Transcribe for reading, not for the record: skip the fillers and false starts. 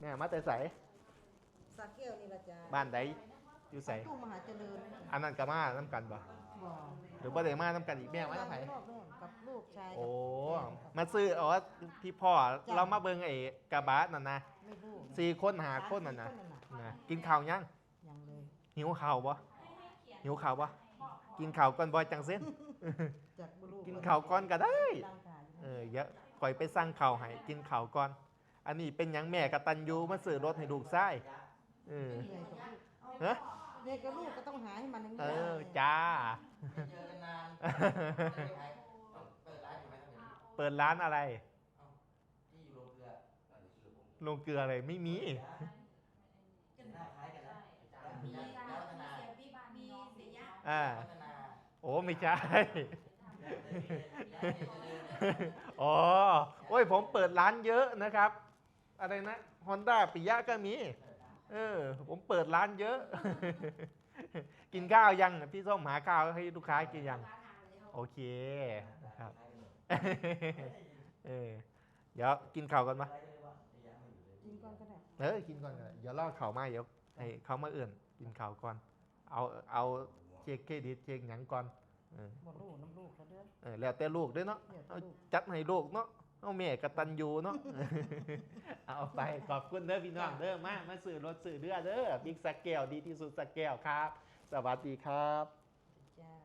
แม่มาแต่ใสสักแก้วนี่ละจ้าบ้านใดอยู่ใสตู้มหาเจริญอันนั้นก็มาน้ำกันบ่บ่ หรือบ่ได้มาน้ำกันอีกแม่มาทางไหน รอบแม่กับลูกชาย โอ้ กับ มาซื้ออ๋อที่พ่อเรามาเบิ่งไอ้กระบะนั่นนะ ไม่รู้ 4 คน5 คนนั่นนะนะกินข้าวยัง ยังเลย หิวข้าวบ่หิวข้าวบ่กินข้าวก่อนบ่จังเส้น จากบุรุษ กินข้าวก่อนก็ได้ ร่างกาย เยอะข่อยไปสั่งข้าวให้กินข้าวก่อน อันนี้เป็นหยังแม่กตัญญูมาซื้อรถให้ลูกชายเออ เหนื่อยกับลูก ฮะ เหนื่อยกับลูกก็ต้องหาให้มันอย่าง เอ นี้ อจ้า ไม่เจอกันนานเปิดร้านอยู่ไหมครับ เปิดร้านอะไร ที่อยู่โรงเกลือชื่อผม ลงเกลืออะไรไม่มี หน้าคล้ายกันนะมีวัฒนา มีเสียยะ อ่า วัฒนา โอ้ไม่ใช่ อ๋อ โอ้ยผมเปิดร้านเยอะนะครับ อะไรนะ Honda ปิยะก็มี ผมเปิดร้านเยอะ กินข้าวยังพี่ส้มหาข้าวให้ลูกค้ากินยัง โอเคนะครับ เดี๋ยวกินข้าวกันมา กินก่อนก็ได้ กินก่อนก็ได้เดี๋ยวล่อข้าวมาเดี๋ยวให้เขามาเอื่นกินข้าวก่อน เอาเช็คเครดิตเช็คหยังก่อน หมดลูกน้ำลูกเขาเด้อ แล้วแต่ลูกด้วยเนาะ แล้วแต่ เอา ลูก จัดให้ลูกเนาะเอาแม่กตัญญูเนาะ เอาไปขอบคุณเด้อพี่น้องเด้อมาสื่อรถสื่อเรือเด้อบิ๊กสักแก้วดีที่สุดสักแก้วครับ สวัสดีครับ